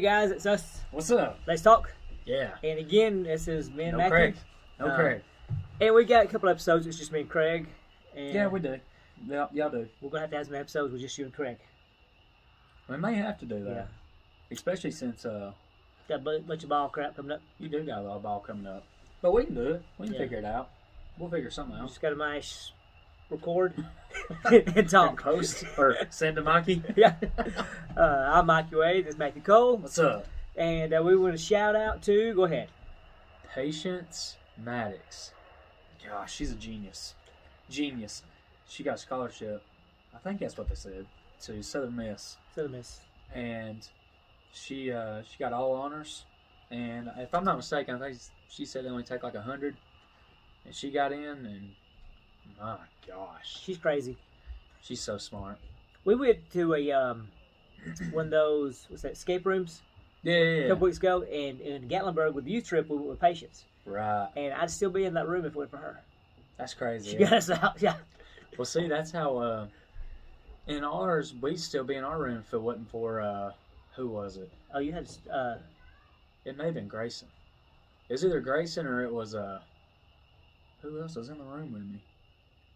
guys, it's us. What's up? Let's talk. Yeah. And again, this is me and No Matthew. Craig. No Craig. And we got a couple episodes. It's just me and Craig. And Yeah, we do. Y'all do. We're gonna have to have some episodes with just you and Craig. We may have to do that, Yeah. especially since Got a bunch of ball crap coming up. you do got a lot of ball coming up. But we can do it. We can Yeah. figure it out. We'll figure something You out. just gotta mash, record, and talk. Post or send to Mikey. Yeah. I'm Mike Wade. This is Matthew Cole, What's up? and we want to shout out to. Go ahead. Patience Maddox. Gosh, she's a genius. Genius. She got a scholarship. I think that's what they said, to Southern Miss. Southern Miss. And she got all honors. And if I'm not mistaken, I think she said they only take like 100. And she got in, and my gosh, She's crazy. she's so smart. We went to a one of those escape rooms Yeah, a couple weeks ago, and in Gatlinburg with the youth trip, we went with Patience, right. and I'd still be in that room if it weren't for her. That's crazy. She yeah. got us out. Yeah. Well, see, that's how. In ours, we'd still be in our room if it wasn't for who was it? Oh, you had It may have been Grayson. It was either Grayson or it was who else was in the room with me?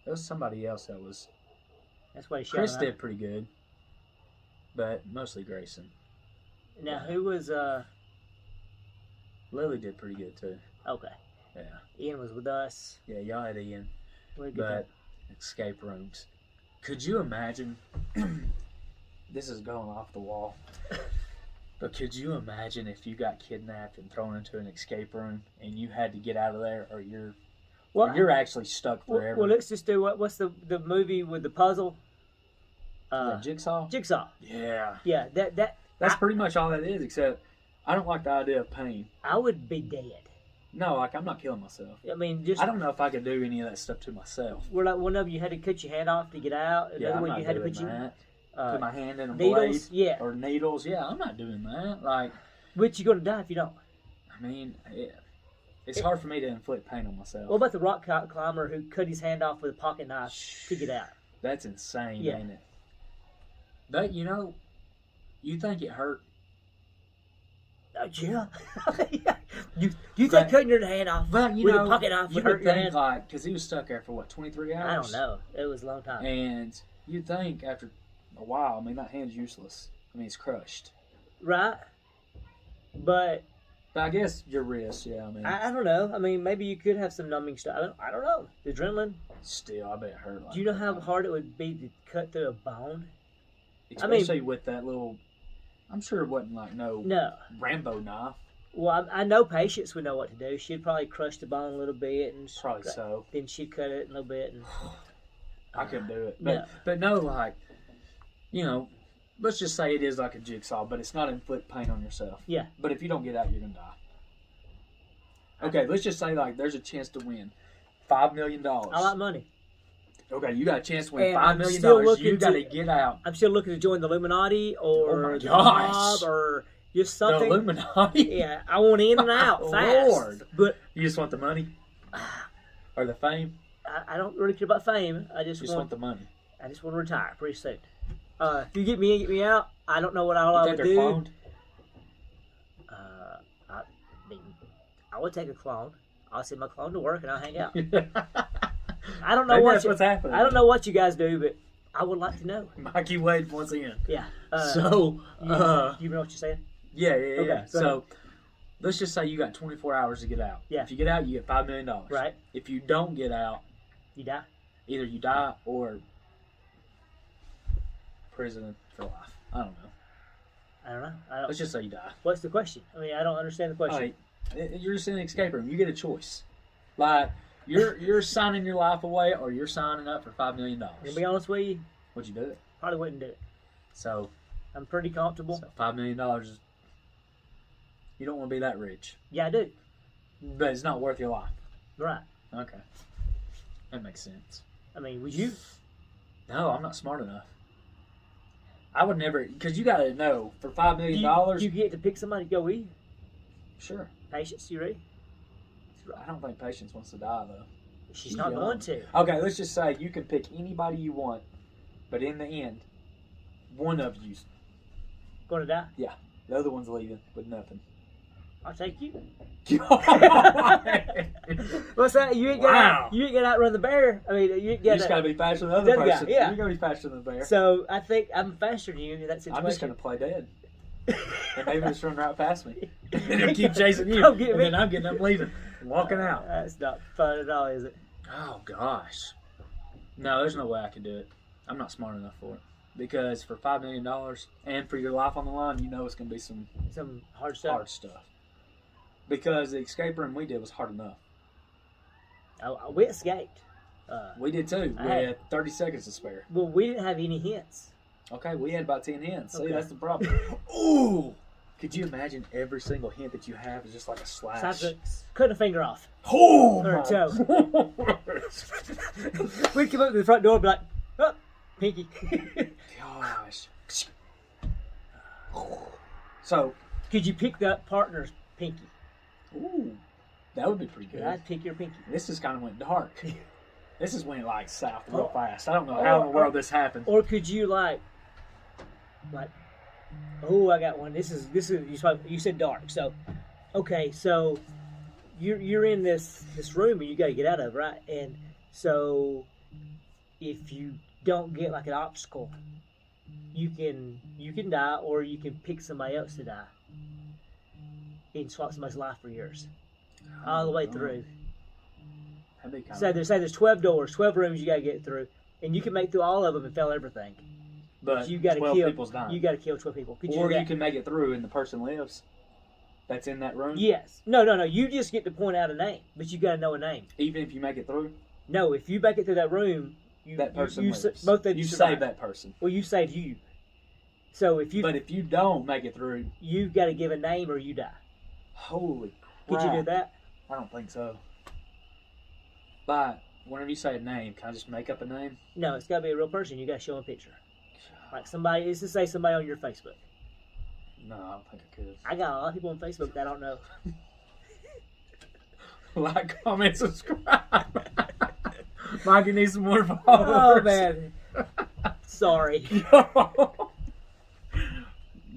It was somebody else that was. that's why she. Chris did pretty good, but mostly Grayson. Now who was Lily did pretty good too. okay? Yeah, Ian was with us. yeah, y'all had Ian, We had a good but time. escape rooms. Could you imagine? This is going off the wall. But could you imagine if you got kidnapped and thrown into an escape room and you had to get out of there, or you're actually stuck forever? Well, let's just do what's the movie with the puzzle? Is that Jigsaw? Jigsaw. Yeah. Yeah, That's pretty much all that is, except I don't like the idea of pain. I would be dead. No, like I'm not killing myself. I mean, just I don't know if I could do any of that stuff to myself. we're like one of you had to cut your hand off to get out. Yeah, Another I'm one not you had to doing put that. you Put my hand in a needles. blade Yeah, or needles. Yeah, I'm not doing that. Like, which you're gonna die if you don't. I mean, it's hard for me to inflict pain on myself. What about the rock climber who cut his hand off with a pocket knife to get out? That's insane, Yeah. ain't it? But you think it hurt? Yeah. you think cutting your hand off But with a pocket knife you would would hurt your think hand? like because he was stuck there for what 23 hours. I don't know. It was a long time. And you'd think after a while, I mean, that hand's useless. I mean, it's crushed. Right? But But I guess your wrist, yeah. I mean, I don't know. I mean, maybe you could have some numbing stuff. I don't know. The adrenaline. still, I bet it hurt. Like Do you know how hard it would be to cut through a bone? Especially with that little. I'm sure it wasn't like no Rambo knife. Well, I know Patience would know what to do. She'd probably crush the bone a little bit, and Probably so. then she'd cut it a little bit. And I couldn't do it. No. But no, like, let's just say it is like a jigsaw, but it's not inflict pain on yourself. Yeah. But if you don't get out, you're gonna die. Okay, let's just say like there's a chance to win $5 million. I like money. Okay, you got a chance to win And $5 I'm million. still looking You got to- to get out. I'm still looking to join the Illuminati or Oh my the gosh. mob or just The something. Illuminati. Yeah, I want in and out fast. Lord. But You just want the money or the fame. I don't really care about fame. I You just just want the money. I just want to retire pretty soon. If you get me in, get me out. I don't know what I You would think they're do. cloned? I mean, I would take a clone. I'll send my clone to work and I'll hang out. I don't know Maybe what that's what's happening. I don't know what you guys do, but I would like to know. Mikey Wade once again. Yeah. You you know what you're saying? Yeah. Okay, go So ahead. let's just say you got 24 hours to get out. Yeah. If you get out, you get $5 million. Right. If you don't get out, You die. either you die or prison for life. I don't know. I don't know. I don't, Let's just say you die. what's the question? I mean, I don't understand the question. Alright, you're just in an escape room. You get a choice. Like you're signing your life away, or you're signing up for $5 million. To be honest with you, Would you do it? probably wouldn't do it. So I'm pretty comfortable. $5 million is. You don't want to be that rich, Yeah, I do. but it's not worth your life. Right. Okay, that makes sense. I mean, would you? No, I'm not smart enough. I would never, because you got to know for $5 million. Do you get to pick somebody to go with you? Sure. Patience, you ready? I don't think Patience wants to die though. She's not young. going to. Okay, let's just say you can pick anybody you want, but in the end, one of you's Going to die? yeah, The other one's leaving with nothing. I'll take you. Wow. What's that? You ain't gonna outrun the bear. I mean, you just gotta be faster than the other person. Guy, yeah. You're gonna be faster than the bear. So I think I'm faster than you in that situation. I'm just gonna play dead. And maybe just run right past me. And then keep chasing you. Come get and me. then I'm getting up leaving. Walking out. That's not fun at all, is it? Oh gosh. No, there's no way I could do it. I'm not smart enough for it. Because for $5 million and for your life on the line, you know it's gonna be some hard stuff. Because the escape room we did was hard enough. We escaped. We did too. We had 30 seconds to spare. Well, we didn't have any hints. Okay, we had about 10 hints. See, Okay. that's the problem. Ooh! Could you imagine every single hint that you have is just like a slash? Cutting a finger off. Oh! Or a toe. We'd come up to the front door and be like, oh, pinky. Gosh. So. Could you pick that partner's pinky? Ooh. That would be pretty good. I'd pick your pinky. This just kind of went dark. This just went like south real fast. I don't know how in the world this happened. Or could you like, oh, I got one. This is you said dark. So, okay, so you're in this room and you got to get out of it, right? And so if you don't get like an obstacle, you can die, or you can pick somebody else to die and swap somebody's life for yours, all the way through. Say there's 12 doors, 12 rooms you got to get through, and you can make through all of them and fail everything. But you got to 12 kill. people's dying. You got to kill 12 people. Or you can make it through and the person lives. That's in that room. Yes. No. You just get to point out a name, but you got to know a name. Even if you make it through. No, if you make it through that room, that person lives. Both of you save that person. Well, you saved you. So if you. But if you don't make it through, you got to give a name or you die. Holy crap! Could you do that? I don't think so. But whenever you say a name, can I just make up a name? No, it's got to be a real person. You got to show a picture. Like somebody, let's just say somebody on your Facebook. No, I don't think I could. I got a lot of people on Facebook that I don't know. Like, comment, subscribe. Mikey needs some more followers. Oh, man. Sorry.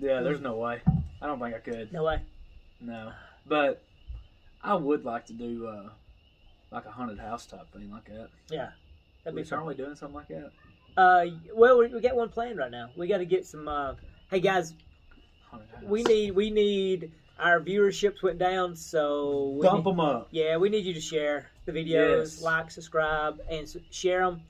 Yeah, there's no way. I don't think I could. No way. No. But I would like to do like a haunted house type thing like that. Yeah. That'd be fun. Aren't we doing something like that? Well, we got one planned right now. We got to get some. Hey guys, we need. Our viewerships went down, so dump them up. Yeah, we need you to share the videos, Yes. like, subscribe, and share them.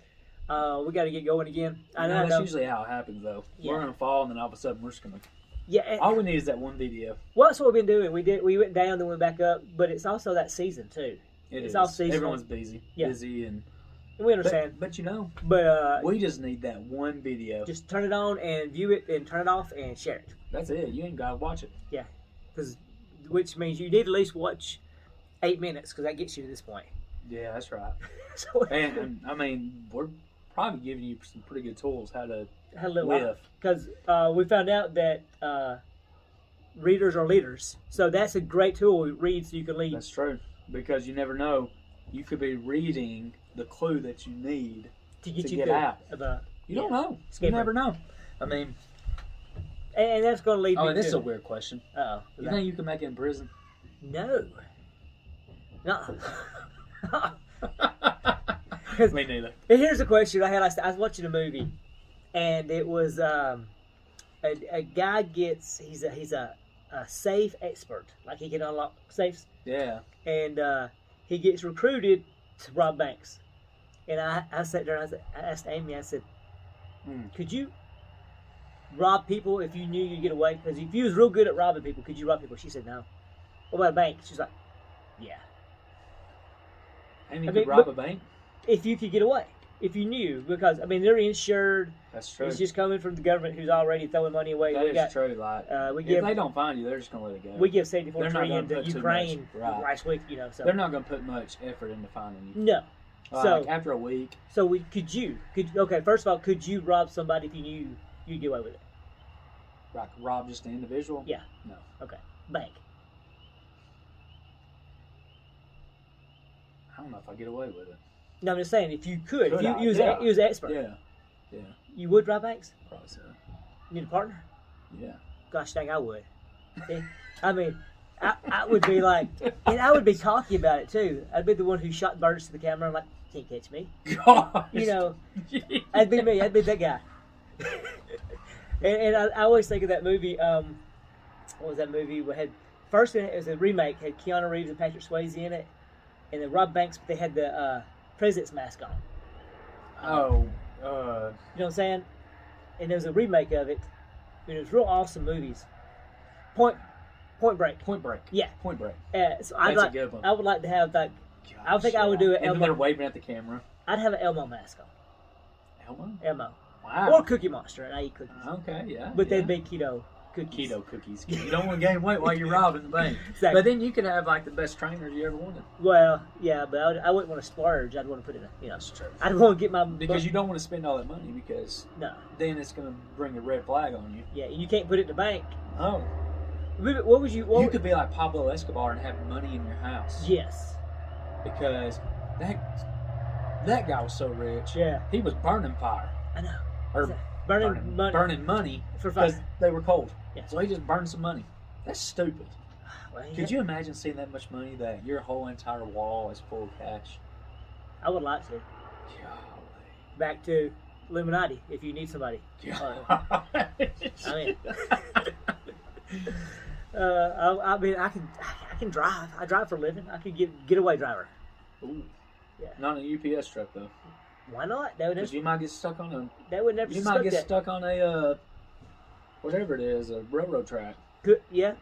We got to get going again. I know. That's usually how it happens, though. Yeah. We're gonna fall, and then all of a sudden we're just gonna. Yeah. All we need is that one video. Well, that's what we've been doing. We went down, then went back up, but it's also that season too. It's all seasonal. Everyone's busy. Yeah. Busy and. We understand. But you know. But we just need that one video. Just turn it on and view it, and turn it off and share it. That's it. You ain't gotta watch it. Yeah, which means you need at least watch 8 minutes because that gets you to this point. Yeah, that's right. So, and I mean, we're probably giving you some pretty good tools how to live. Because we found out that readers are leaders. So that's a great tool. Read so you can lead. That's true. Because you never know. You could be reading the clue that you need to get out. You don't know. You Skipper. never know. I mean... And that's going to lead me to... Oh, this is a weird question. Uh-oh. You think you can make it in prison? No. No. Me neither. Here's a question I had. I was watching a movie, and it was a guy gets he's a safe expert, like he can unlock safes. Yeah. And he gets recruited to rob banks. And I sat there and I asked Amy. I said, "Could you rob people if you knew you'd get away? Because if you was real good at robbing people, could you rob people?" She said, "No." What about a bank? She's like, "Yeah." And you could rob a bank? If you could get away. If you knew. Because, I mean, they're insured. That's true. It's just coming from the government who's already throwing money away. That is true. Like, if they don't find you, they're just going to let it go. We give $74 trillion to Ukraine last week, So. They're not going to put much effort into finding you. No. So after a week. So okay, first of all, could you rob somebody if you knew you'd get away with it? Like rob just an individual? Yeah. No. Okay. Bank. I don't know if I get away with it. No, I'm just saying, if you could if you was an expert. Yeah. You would rob banks? Probably so. You need a partner? Yeah. Gosh dang, I would. I mean, I would be like, and I would be talking about it too. I'd be the one who shot birds to the camera. I'm like, can't catch me. Gosh. You know, I'd be me. I'd be that guy. and I always think of that movie. What was that movie? We had first it was a remake. Had Keanu Reeves and Patrick Swayze in it, and then Rob Banks. But they had the president's mask on. Oh. You know what I'm saying? And there was a remake of it. And it was real awesome movies. Point Break. Point Break. Yeah. Point Break. So That's a good one. I would like to have that. Gosh, I think I would do it. And then they're waving at the camera. I'd have an Elmo mask on. Elmo? Elmo. Wow. Or Cookie Monster, and I eat cookies. Okay, yeah. But yeah. they'd be keto cookies. Keto cookies. You don't want to gain weight while you're robbing the bank. Exactly. But then you could have like the best trainers you ever wanted. Well, yeah, but I wouldn't want to splurge. I'd want to put it in, That's true. I'd want to get my... Because you don't want to spend all that money because No. then it's going to bring a red flag on you. Yeah, you can't put it in the bank. Oh. What would you... You could be like Pablo Escobar and have money in your house. Yes. Because that guy was so rich. Yeah. He was burning fire. I know. Or burning money For because fun. they were cold. Yeah. So he just burned some money. That's stupid. Well, Could you imagine seeing that much money that your whole entire wall is full of cash? I would like to. Golly. Back to Illuminati, if you need somebody. I mean... I mean, I can drive. I drive for a living. I could getaway driver. Ooh. Yeah. Not in a UPS truck though. Why not? That would Because never. you might get stuck on a. That would never. You might get that. stuck on a whatever it is, a railroad track. Good. Yeah.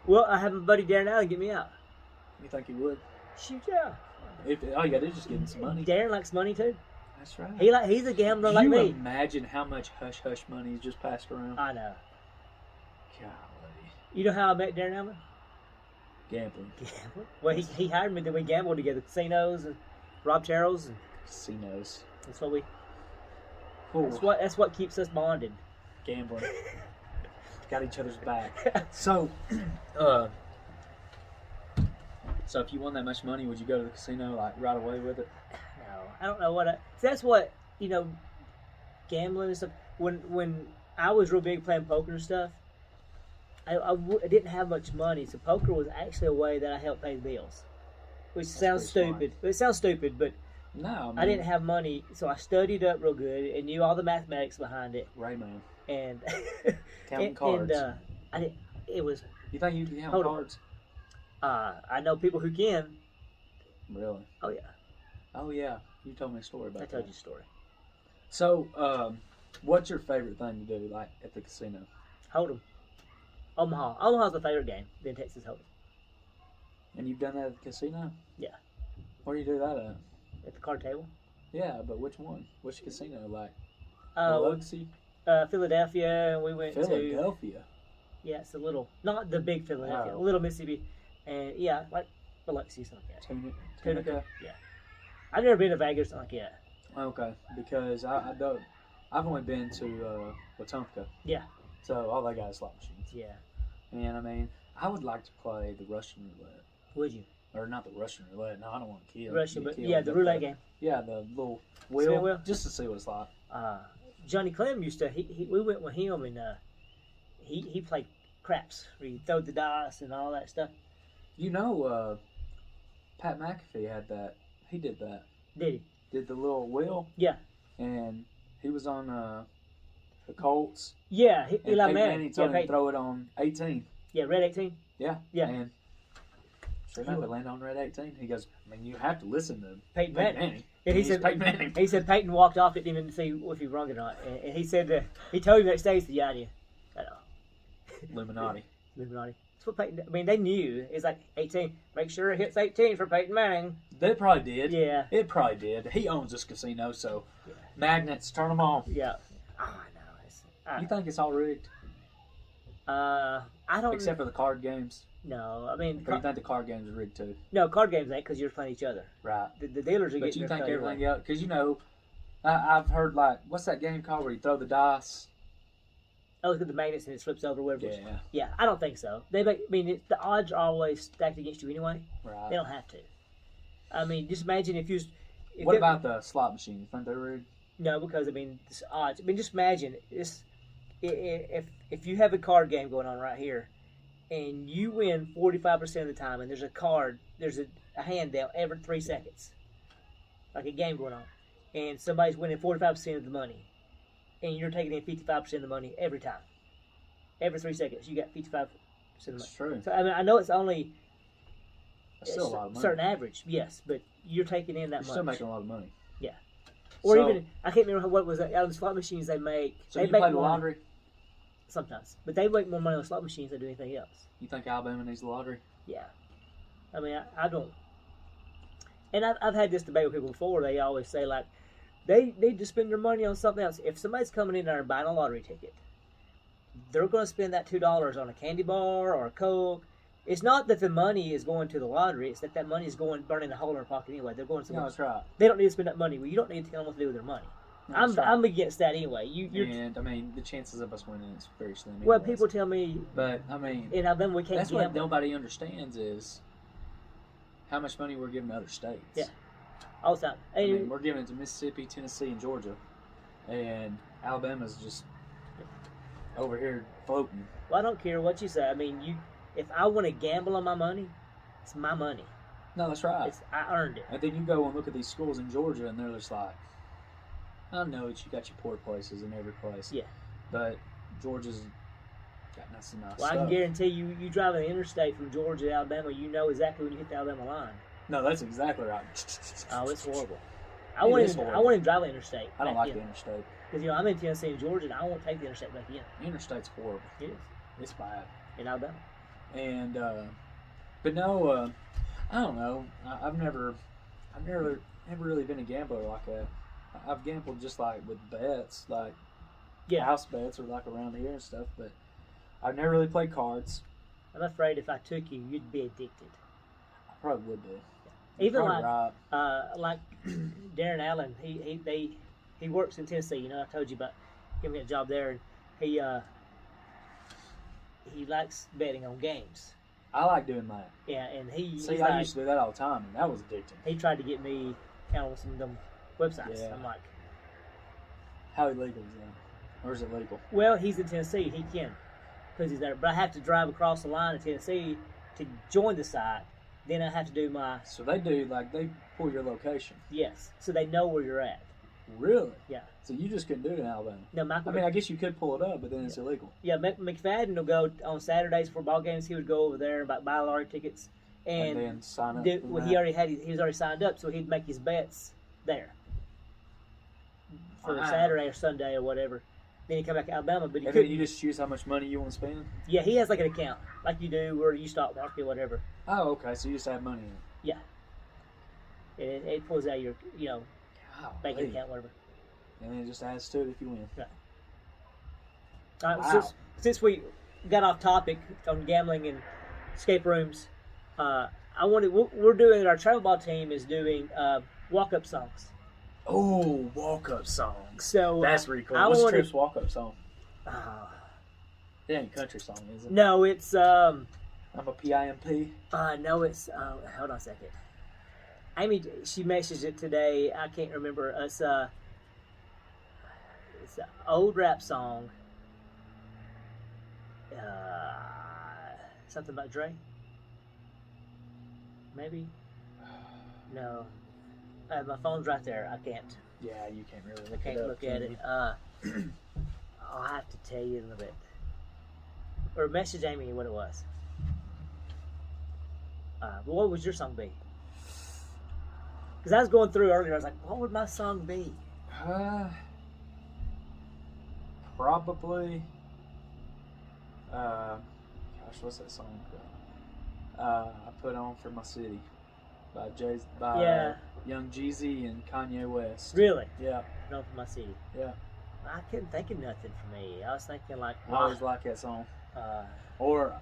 Well, I have a buddy Darren Allen get me out. You think he would? Shoot, yeah. If all you got to do is just give him some money. Darren likes money too. That's right. He's a gambler like you me. Imagine how much hush hush money is just passed around. I know. Golly. You know how I met Darren Allen? Gambling. Gambling. Well, he hired me. Then we gambled together, casinos and Rob Terrell's, and Casinos. that's what we. Ooh. That's what keeps us bonded. Gambling. Got each other's back. So if you won that much money, would you go to the casino like right away with it? No, I don't know what. That's what gambling and stuff. When I was real big playing poker and stuff, I didn't have much money, so poker was actually a way that I helped pay the bills. Which sounds stupid. It sounds stupid, but no, I didn't have money, so I studied up real good and knew all the mathematics behind it. Rayman. And counting cards. And I didn't. It was. You think you can count Hold on. cards? I know people who can. Really? Oh yeah. Oh yeah. You told me a story about I that. told you a story. So, what's your favorite thing to do, like at the casino? Hold'em. Omaha. Omaha's my favorite game. Then Texas Hold'em. And you've done that at the casino? Yeah. Where do you do that at? At the card table. Yeah, but which one? Which casino? Like Oh, Biloxi? Philadelphia. And we went to. Philadelphia. Yeah, it's a little, not the big Philadelphia, Oh. a little Mississippi, and yeah, like Biloxi, something like that. Tunica. Yeah. I've never been to Vegas, something like that. Okay, because I don't. I've only been to Wetumpka. Yeah. So all they got is slot machines. Yeah. And I mean, I would like to play the Russian roulette, Would you? or not the Russian roulette. No, I don't want to kill. Russian, get but killed, yeah, the roulette game. Yeah, the little Spin wheel? just to see what it's like. Johnny Clem used to. We went with him, and he played craps where you throw the dice and all that stuff. You know, Pat McAfee had that. He did that. Did he? Did the little wheel. Yeah. And he was on the Colts. Yeah, And Eli Peyton Manning. Manning told him Yeah, to throw it on 18. yeah, red 18. Yeah. Yeah. And sure enough, it landed on red 18. He goes, I mean, you have to listen to Peyton Manning. And he he's said Peyton Manning. He said Peyton walked off, didn't even see if he wrong or not. And he said he told him next day, he said, "Yeah, I did." Illuminati. Illuminati. That's what Peyton. I mean, they knew. It's like 18. Make sure it hits 18 for Peyton Manning. They probably did. Yeah. It probably did. He owns this casino, so Yeah. magnets, turn them on. Yeah. Oh, I know. You think it's all rigged? I don't. Except for the card games. No, I mean, Or you think the card games are rigged too? no, card games ain't because you're playing each other. Right. The dealers are But getting you their think cut everything anyway. else? Because you know, I've heard like, what's that game called where you throw the dice? Oh, look at the magnets and it flips over. Whatever. Yeah. Yeah, I don't think so. They make. I mean, the odds are always stacked against you anyway. Right. They don't have to. I mean, just imagine if you. What about the slot machine? You think they're rigged? No, because I mean, it's odds. I mean, just imagine this: if you have a card game going on right here, and you win 45% of the time, and there's a card, there's a hand dealt every 3 seconds, like a game going on, and somebody's winning 45% of the money, and you're taking in 55% of the money every time. Every 3 seconds, you got 55% of the money. That's true. So, I mean, I know it's only That's still a lot of money. certain average, yes, but you're taking in that You're much. still making a lot of money. Yeah. Or So- even, I can't remember what was that, out of the slot machines they make. So they you make play the more lottery? sometimes, but they make more money on slot machines than do anything else. You think Alabama needs the lottery? Yeah. I mean, I don't. And I've had this debate with people before. They always say, like, they need to spend their money on something else. If somebody's coming in there and buying a lottery ticket, they're going to spend that $2 on a candy bar or a Coke. It's not that the money is going to the lottery. It's that money is going burning a hole in their pocket anyway. They're going somewhere. No, that's right. They don't need to spend that money. Well, you don't need to tell them what to do with their money. No, that's right. I'm against that anyway. You're, And, I mean, the chances of us winning is very slim. well, anyways. people tell me But, I mean, in Alabama we can't that's gamble. what nobody understands is how much money we're giving to other states. Yeah. All the time. I And mean, we're giving it to Mississippi, Tennessee, and Georgia. And Alabama's just over here floating. well, I don't care what you say. I mean, if I want to gamble on my money, it's my money. No, that's right. I earned it. And then you go and look at these schools in Georgia, and they're just like, I know that you got your poor places in every place. Yeah. But Georgia's got nice Well, stuff. I can guarantee you drive an interstate from Georgia to Alabama, you know exactly when you hit the Alabama line. No, that's exactly right. Oh, it's horrible. It is I horrible. want to drive an interstate. I don't like the interstate. Because, I'm in Tennessee and Georgia, and I won't take the interstate back in. The interstate's horrible. It is. It's bad. In Alabama. And but no, I don't know. I've never really been a gambler like that. I've gambled just like with bets, like house bets or like around here and stuff. But I've never really played cards. I'm afraid if I took you, you'd be addicted. I probably would be. Even Probably like right. like Darren Allen, he works in Tennessee. I told you about him getting a job there, and he likes betting on games. I like doing that. Yeah, and he's I like, used to do that all the time, and that was addicting. he tried to get me on some of them websites. Yeah. I'm like, How illegal is that? Or is it legal? well, he's in Tennessee. He can, because he's there. But I have to drive across the line to Tennessee to join the site. Then I have to do my, So they do, like, they pull your location. yes, so they know where you're at. Really? Yeah. So you just couldn't do it in Alabama? No, Michael. I mean, I guess you could pull it up, but then it's illegal. Yeah, McFadden will go on Saturdays for ball games. He would go over there and buy lottery tickets, And then sign up. well, he was already signed up, so he'd make his bets there for Wow. Saturday or Sunday or whatever. Then he'd come back to Alabama, but he And then couldn't. you just choose how much money you want to spend? Yeah, he has like an account, like you do where you stock market or whatever. Oh, okay. So you just have money in it. Yeah, it pulls out your banking Golly. account, whatever. And then it just adds to it if you win. All right, Wow. since we got off topic on gambling and escape rooms, we're doing, our travel ball team is doing walk-up songs. Oh, walk-up songs. So That's pretty cool. I What's wanted- Tripp's walk-up song? uh, It ain't a country song, is it? no, it's I'm a PIMP. no, it's hold on a second. Amy, she messaged it today. I can't remember. It's an old rap song. Something about Dre? Maybe? No. My phone's right there. I can't. Yeah, you can't really I look can't it up. look at it. I'll have to tell you in a little bit. Or message Amy what it was. But what would your song be? Because I was going through earlier. I was like, what would my song be? Probably. Gosh, what's that song called? I Put On For My City by Yeah. Young Jeezy and Kanye West. Really? Yeah, Known for my city. yeah. I couldn't think of nothing for me. I was thinking like, I always like that song. Or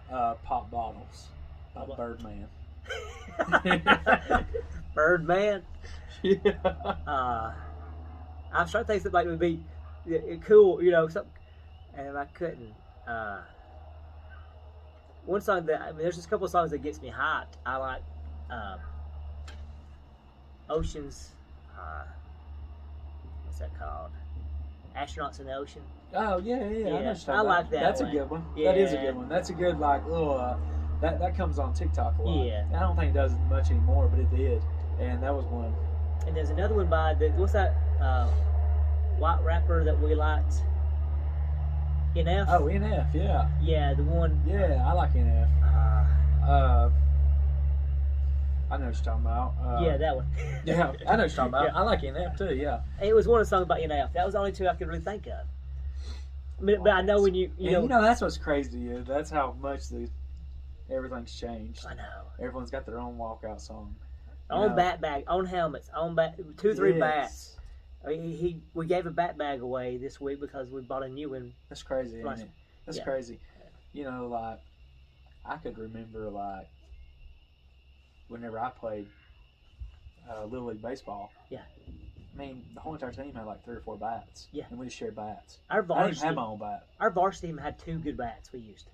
Pop Bottles by Pop- Birdman. Birdman. Yeah. I'm trying to think something like would be cool, something, and I couldn't. One song there's just a couple of songs that gets me hot. I like Oceans. What's that called? Astronauts in the Ocean. Oh yeah. I know what you're talking I like about. that That's one. a good one. Yeah. That is a good one. That's a good like little. That comes on TikTok a lot. Yeah. I don't think it does much anymore, but it did, and that was one. And there's another one by what's that white rapper that we liked? NF. Oh, NF, yeah. Yeah, the one. Yeah, I like NF. I know what you're talking about. Yeah, that one. Yeah, I know what you're talking about. Yeah. I like NF too. Yeah. It was one of the songs about NF. That was the only two I could really think of. But I know when you know. That's what's crazy is that's how much everything's changed. I know. Everyone's got their own walkout song. On bat bag, on helmets, on bat, 2-3 bats. I mean, we gave a bat bag away this week because we bought a new one. That's crazy, isn't it? That's crazy. Like I could remember like whenever I played Little League baseball. Yeah. I mean, the whole entire team had like 3 or 4 bats. Yeah. And we just shared bats. Our varsity, I didn't have my own bat. Our varsity team had 2 good bats. We used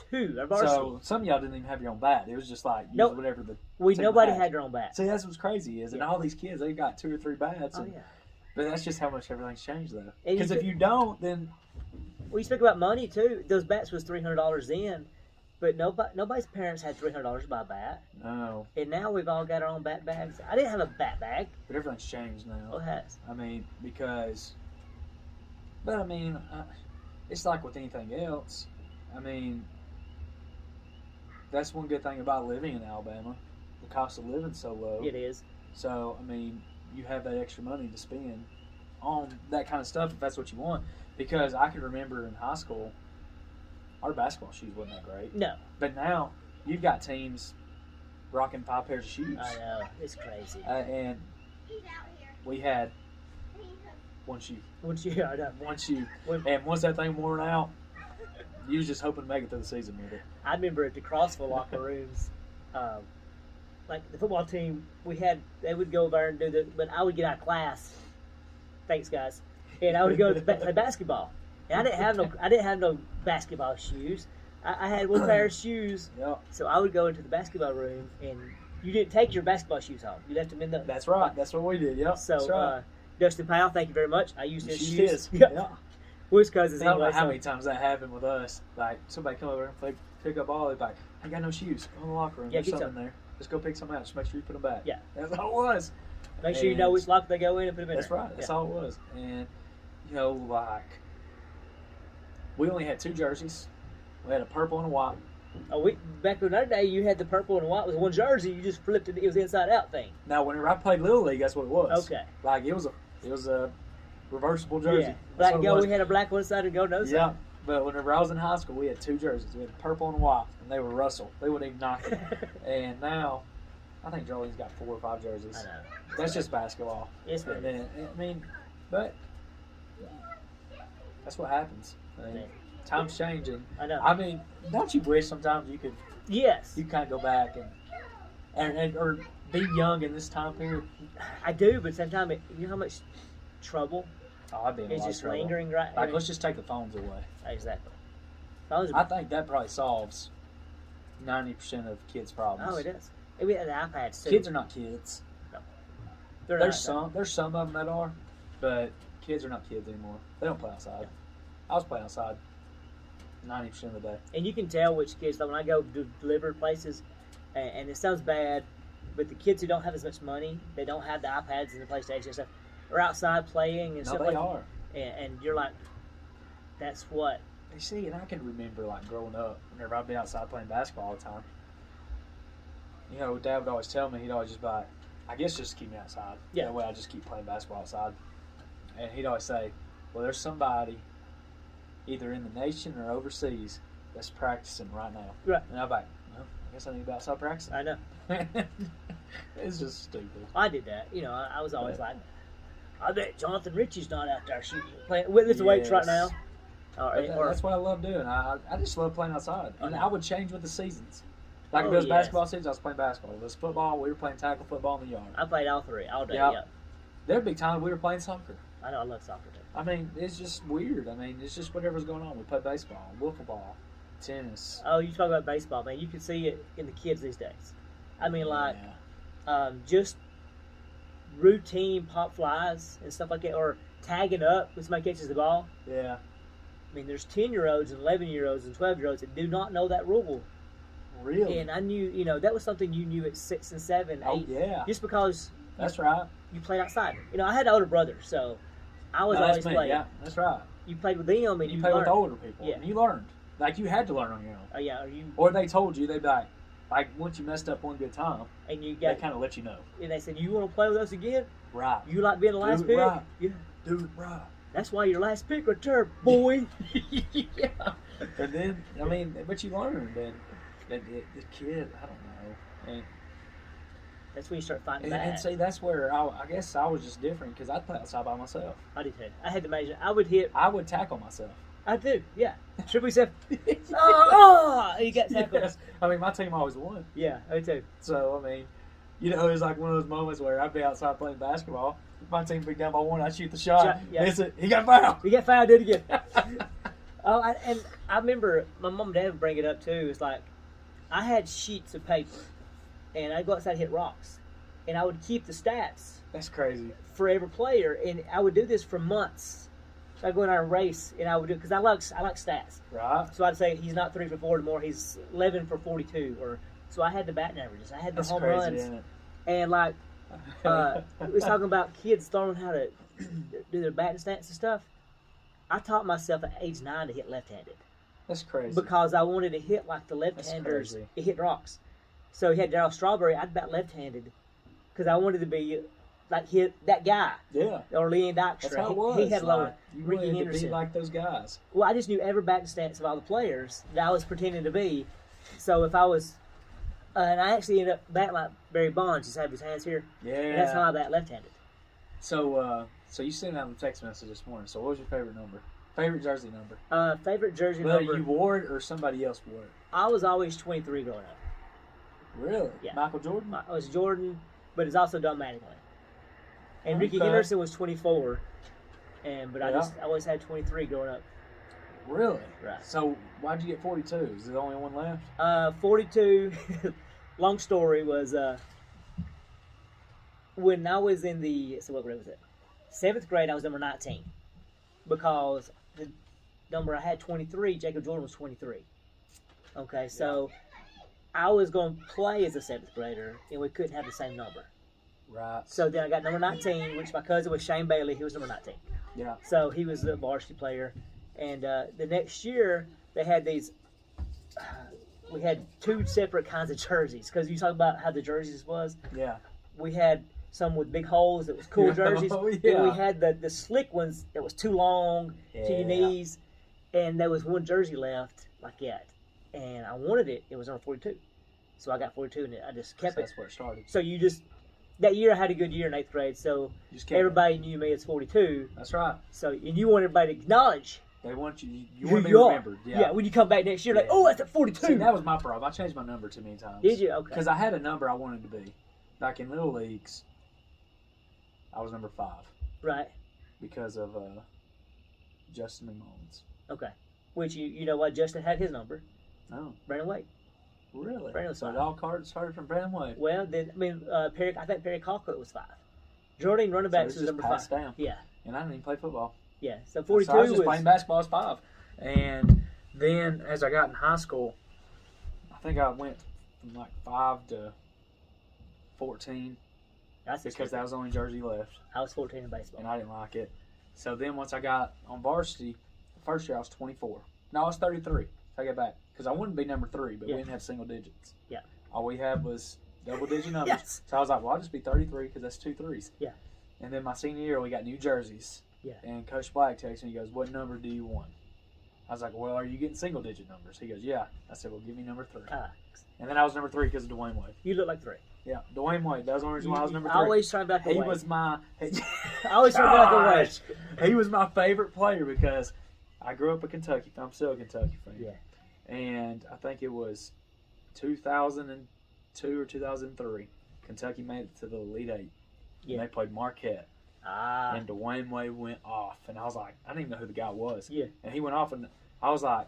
2. Our varsity. So some of y'all didn't even have your own bat. It was just like use whatever the. Nobody had their own bat. See, that's what's crazy is, and all these kids they got 2 or 3 bats. Oh and, yeah. But that's just how much everything's changed though. And Because if you don't, then. We speak about money too. Those bats was $300 then, but nobody's parents had $300 to buy a bat. No. And now we've all got our own bat bags. I didn't have a bat bag. But everything's changed now. It has. I mean, but I mean, it's like with anything else. I mean, that's one good thing about living in Alabama. The cost of living's so low. It is. So, I mean, you have that extra money to spend on that kind of stuff if that's what you want. Because I can remember in high school, our basketball shoes wasn't that great. No. But now, you've got teams rocking 5 pairs of shoes. I know. It's crazy. And we had one shoe. I know. One shoe. And once that thing worn out, you was just hoping to make it through the season with it. I remember at the CrossFit locker rooms, like the football team, they would go over and but I would get out of class. Thanks, guys. And I would go to play basketball. And I didn't have no basketball shoes. I had one pair of shoes. Yep. So I would go into the basketball room, and you didn't take your basketball shoes home. You left them in the. That's right. That's what we did. Yep. So, that's right. Dustin Powell, thank you very much. I used his shoes. His. Yeah. We're his cousins I don't anyway. know how many times that happened with us. Like somebody come over and pick up all. They're like, I got no shoes. Go in the locker room. Yeah, There's something in there. Just go pick some out. Just make sure you put them back. Yeah. That's all it was. Make sure you know which locker they go in and put them in. That's right. That's all it was. And like we only had 2 jerseys. We had a purple and a white. Oh, back in our day, you had the purple and white with one jersey. You just flipped it. It was inside out thing. Now, whenever I played Little League, that's what it was. Okay. Like it was a reversible jersey. Yeah. Black go. We had a black one side and go no side. Yeah. But whenever I was in high school, we had 2 jerseys. We had purple and white, and they were Russell. They wouldn't even knock it. And now, I think Jolene's got 4 or 5 jerseys. I know. That's just basketball. Yes, and then, I mean, but that's what happens. I mean, time's changing. I know. I mean, don't you wish sometimes you could? Yes. You kind of go back and or be young in this time period. I do, but sometimes you know how much trouble I'd be in a is lot of just trouble. lingering right. Like, let's just take the phones away. Exactly. I think that probably solves 90% of kids' problems. Oh, it is. Maybe the iPads too. Kids are not kids. No. There's some of them that are, but kids are not kids anymore. They don't play outside. I was playing outside 90% of the day. And you can tell which kids, like when I go to deliver places, and it sounds bad, but the kids who don't have as much money, they don't have the iPads and the PlayStation and stuff, are outside playing and stuff like that. And you're like, that's what. You see, and I can remember like growing up, whenever I'd be outside playing basketball all the time. You know, Dad would always tell me, he'd always just buy, I guess just keep me outside. Yeah. That way I just keep playing basketball outside. And he'd always say, well, there's somebody either in the nation or overseas that's practicing right now. Right. And I'm like, well, I guess I need to be outside practicing. I know. It's just stupid. I did that. You know, I was always like, I bet Jonathan Richie's not out there shooting, playing with the weights right now. That's what I love doing. I just love playing outside. And I would change with the seasons. Like if it was yes. basketball season, I was playing basketball. If it was football, we were playing tackle football in the yard. I played all 3 all day. Yep. Yeah. There would be times we were playing soccer. I know. I love soccer too. I mean, it's just weird. I mean, it's just whatever's going on. We play baseball, wiffle ball, tennis. Oh, you talk about baseball, man. You can see it in the kids these days. I mean, just routine pop flies and stuff like that, or tagging up when somebody catches the ball. Yeah. I mean, there's 10-year-olds and 11-year-olds and 12-year-olds that do not know that rule. Really? And I knew, that was something you knew at 6 and 7, 8. Oh, yeah. Just because That's right. you played outside. I had an older brother, so I was always playing. Yeah, that's right. You played with them and You you played with learned. older people. Yeah. And you learned. Like, you had to learn on your own. Oh, yeah. Or they told you, they'd be like, once you messed up one good time, And you they got, kind of let you know. and they said, you want to play with us again? Right. You like being the last pick? Right. Yeah. Do it right. That's why you're last pick right there, boy. Yeah. And then, but you learned. And the kid, I don't know. And That's when you start fighting back. see, that's where I guess I was just different because I'd play outside by myself. I did too. I had to measure. I would hit. I would tackle myself. I do, yeah. Triple step. Oh, you got tackled. Yes. My team always won. Yeah, I too. So, it was like one of those moments where I'd be outside playing basketball. My team be down by 1, I'd shoot the shot. Yeah. Miss it. He got fouled. You got fouled, did again. And I remember my mom and dad would bring it up too. It's like I had sheets of paper, and I'd go outside and hit rocks, and I would keep the stats That's crazy. for every player, and I would do this for months. So I'd go in a race, and I would do because I like stats. Right. So I'd say he's not 3 for 4 anymore. He's 11 for 42, so I had the batting averages. I had the That's home crazy, runs, isn't it? and we was talking about kids learning how to do their batting stats and stuff. I taught myself at age 9 to hit left-handed That's crazy. because I wanted to hit like the left-handers. crazy. It hit rocks. So he had Darryl Strawberry. I'd bat left-handed because I wanted to be like hit that guy Yeah. or Leon That's Dykstra. how it was. He had lower. Like, you Ricky wanted to Henderson. be like those guys. Well, I just knew every batting stance of all the players that I was pretending to be. So if I was, and I actually ended up batting like Barry Bonds, just have his hands here. Yeah. And that's how I bat left-handed. So you sent out a text message this morning. So what was your favorite number? Favorite jersey number? Favorite jersey Whether number. you wore it or somebody else wore it. I was always 23 growing up. Really? Yeah. Michael Jordan? I was Jordan, but it's also Don Mattingly. And Ricky Okay. Henderson was 24, but I Yeah. just always had 23 growing up. Really? Right. So why'd you get 42? Is there only one left? 42. Long story was when I was in what grade was it? 7th grade. I was number 19 because the number I had 23. Jacob Jordan was 23. Okay, so I was going to play as a 7th grader, and we couldn't have the same number. Right. So then I got number 19, which my cousin was Shane Bailey. He was number 19. Yeah. So he was the varsity player. And the next year, they had these, we had 2 separate kinds of jerseys. Because you talk about how the jerseys was. Yeah. We had some with big holes that was cool jerseys. Oh, Then yeah. we had the slick ones that was too long to Yeah. your knees. And there was one jersey left like that. And I wanted it. It was number 42. So I got 42, and I just kept So it. that's where it started. So you just, that year I had a good year in 8th grade. So You just kept everybody knew me as 42. it. That's right. So, and you want everybody to acknowledge They want you who want to be you are. remembered. Yeah, when you come back next year, like, Yeah. oh, that's at 42. See, that was my problem. I changed my number too many times. Did you? Okay. Because I had a number I wanted to be. Like in Little Leagues, I was number 5 Right. because of Justin McMullins. Okay. Which, you know what, Justin had his number. Oh, Brandon Wade. really? Brandon was So it 5. all started from Brandon Wade. Well, then, I think Perry Colquitt was 5. Jordan running So backs it's was just number passed 5. down. Yeah. And I didn't even play football. Yeah. So 42 So I was just was playing basketball as 5. And then as I got in high school, I think I went from like 5 to 14 That's because that was the only jersey left. I was 14 in baseball. And I didn't like it. So then once I got on varsity, the first year I was 24. No, I was 33. I got back because I wanted to be number 3, but Yeah. we didn't have single digits. Yeah. All we had was double-digit numbers. Yes. So I was like, well, I'll just be 33 because that's 2 3s. Yeah. And then my senior year, we got new jerseys. Yeah. And Coach Black texted me. He goes, "What number do you want?" I was like, "Well, are you getting single-digit numbers?" He goes, "Yeah." I said, "Well, give me number 3." And then I was number 3 because of Dwayne Wade. You look like 3. Yeah, Dwayne Wade. That was the only reason why I was number 3. I always try to back away. He was my. I always try to back away. Gosh. He was my favorite player because I grew up in Kentucky. I'm still a Kentucky fan. Yeah. And I think it was 2002 or 2003. Kentucky made it to the Elite Eight. Yeah. And they played Marquette. Ah. And Dwayne Wade went off. And I was like, I didn't even know who the guy was. Yeah. And he went off, and I was like,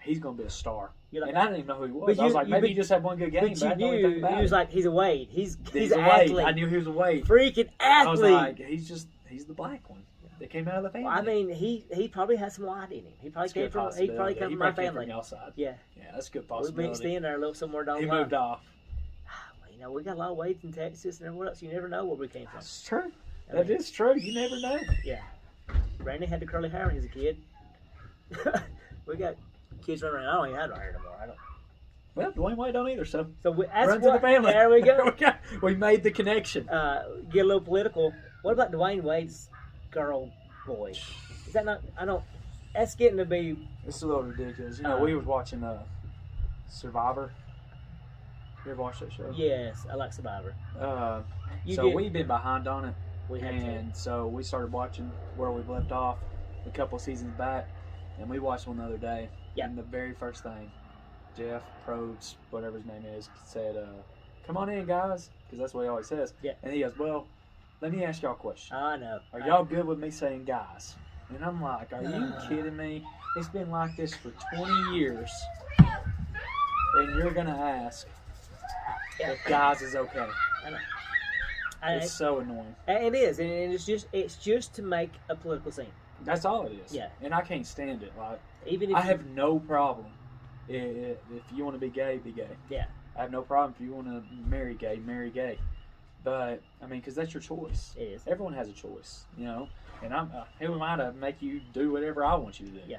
he's going to be a star. Like, and I didn't even know who he was. But I was like, maybe but- he just had one good game. But But I you didn't know anything knew about he was it. like, he's a Wade. He's He's an a Wade. athlete. I knew he was a Wade. Freaking I was athlete. like, he's He's the black one that came out of the family. Well, I mean, he probably has some white in him. He probably came from my family. From y'all side. Yeah. Yeah, that's a good We possibility. mixed in there a little somewhere down He the line. moved off. You know, we got a lot of ways in Texas and everywhere else. You never know where we came from. That's true. I That mean, is true. You never know. Yeah. Randy had the curly hair when he was a kid. We got kids running around. I don't even have no hair anymore. I don't. Well, Dwayne Wade don't either, so That's runs in the family. There we go. We made the connection. Get a little political. What about Dwayne Wade's girl boy? Is that not? I don't. That's getting to be. It's a little ridiculous. You know, we was watching Survivor. You ever watch that show? Yes, I like Survivor. We've been behind on it. We had and so we started watching where we've left off a couple seasons back, and we watched one the other day. Yeah. And the very first thing, Jeff Probst, whatever his name is, said, "Come on in, guys," because that's what he always says. Yeah. And he goes, "Well, let me ask y'all a question. I know. Are y'all good with me saying guys?" And I'm like, "Are you kidding me? It's been like this for 20 years, and you're gonna ask if guys is okay?" I know. It's so annoying. It is, and it's just to make a political scene. That's all it is. Yeah. And I can't stand it. Like, Even if I have no problem if you want to be gay, be gay. Yeah. I have no problem if you want to marry gay, marry gay. But I mean, because that's your choice. It is. Everyone has a choice, you know. And I'm who am I to make you do whatever I want you to do? Yeah.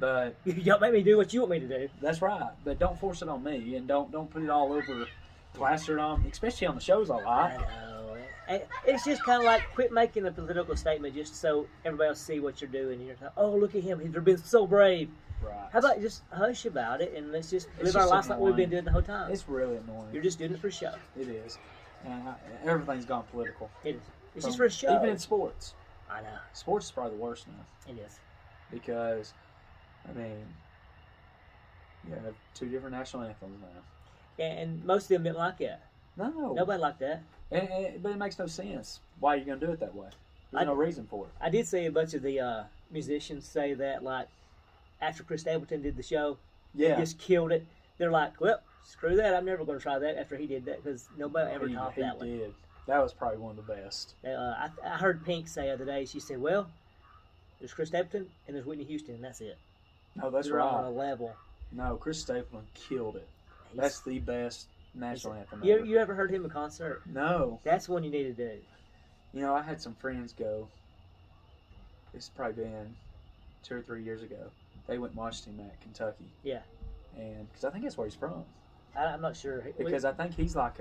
But you don't make me do what you want me to do. that's right. But don't force it on me, and don't put it all over, plaster it on, especially on the shows I I like. know. It's just kind of like quit making a political statement just so everybody else see what you're doing. And you're like, oh, look at him. He's been so brave. Right. How about just hush about it and let's just live It's our just lives like we've been annoying. doing the whole time. It's really annoying. You're just doing it for show. It is. Everything's gone political. It is. It's just for a show. Even in sports. I know. Sports is probably the worst now. It is. Because, I mean, you have two different national anthems now. And most of them didn't like it. No. Nobody liked that. But it makes no sense. Why are you going to do it that way? There's no reason for it. I did see a bunch of the musicians say that, like, after Chris Stapleton did the show, he just killed it. They're like, well, screw that. I'm never going to try that after he did that because nobody ever topped that one. He did. That was probably one of the best. I heard Pink say the other day, she said, well, there's Chris Stapleton and there's Whitney Houston, and that's it. No, that's They're right. on a level. No, Chris Stapleton killed it. He's- That's the best national anthem You, ever. you ever heard him in concert? No. That's one you need to do. You know, I had some friends go. It's probably been 2 or 3 years ago. They went and watched him at Kentucky. Yeah. And because I think that's where he's from. I'm not sure. Because I think he's like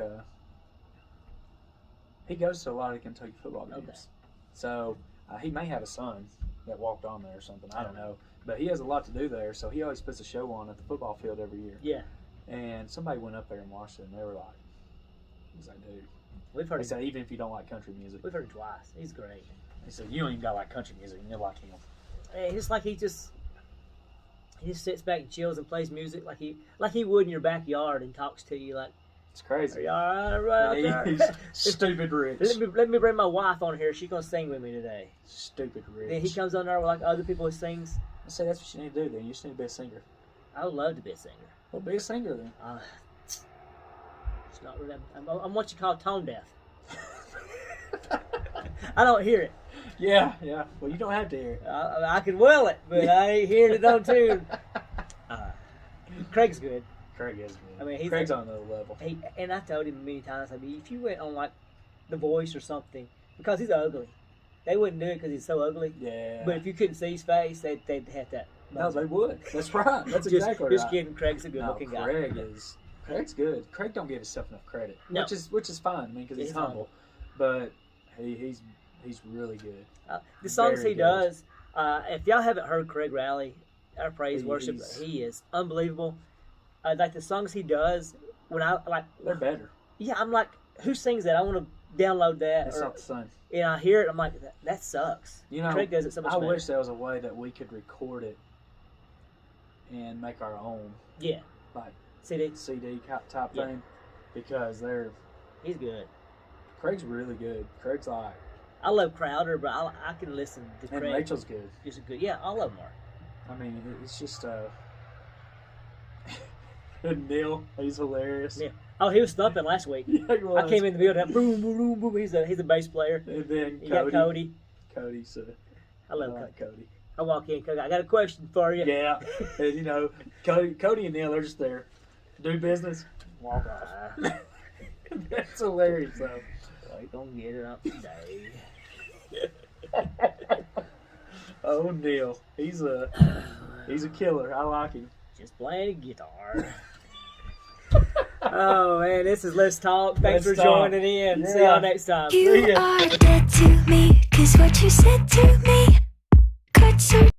he goes to a lot of Kentucky football games. Okay. So he may have a son that walked on there or something. I don't know. But he has a lot to do there, so he always puts a show on at the football field every year. Yeah. And somebody went up there and watched it, and they were like, he's like, dude. We've heard He him. said, even if you don't like country music. We've heard him twice. He's great. He said, you don't even got to like country music, and you like him. It's like he just sits back and chills and plays music like he would in your backyard and talks to you like, It's crazy. are you all right out there? He's stupid rich. Let me bring my wife on here. She's gonna sing with me today. Stupid rich. Then he comes on there with like other people who sings. I say that's what you need to do then. You just need to be a singer. I would love to be a singer. Well, be a singer then. It's not really. I'm what you call tone deaf. I don't hear it. Yeah. Well, you don't have to hear it. I can well it, but I ain't hearing it on tune. Craig's good. Craig is good. I mean, Craig's on another level. And I told him many times, I mean, if you went on like The Voice or something, because he's ugly, they wouldn't do it because he's so ugly. Yeah. But if you couldn't see his face, they'd have that. No, they would. That's right. That's exactly right. Just kidding. Craig's a good-looking guy. Craig's good. Craig don't give himself enough credit, No. which is fine. I mean, because he's humble, but he's really good. The songs Very he good. does. If y'all haven't heard Craig Rowley, our praise worship, He's- he is unbelievable. Like the songs he does, when I like, They're better. yeah, I'm like, who sings that? I want to download that. It's not the same. And I hear it, I'm like, that sucks. You know, Craig does it so much I better. wish there was a way that we could record it and make our own, Yeah, like CD. CD type Yeah. thing, because He's good. Craig's really good. Craig's like, I love Crowder, but I can listen to and Craig. Rachel's good. Just a good. Yeah, all of them are. I mean, it's just and Neil, he's hilarious. Yeah. Oh, he was thumping last week. Yeah, he was. I came in the building, boom, boom, boom, boom. He's a bass player. And then You got Cody. Cody's. I love I Cody. like Cody. I walk in, Cody. I got a question for you. Yeah, and you know, Cody and Neil are just there, do business, walk off. That's hilarious, though. We gonna get it up today. Oh, Neil, he's a killer. I like him. Just playing a guitar. Oh man, this is Let's Talk. Thanks Let's for Talk. joining in. Yeah. See y'all next time. You are dead to me, 'cause what you said to me cut so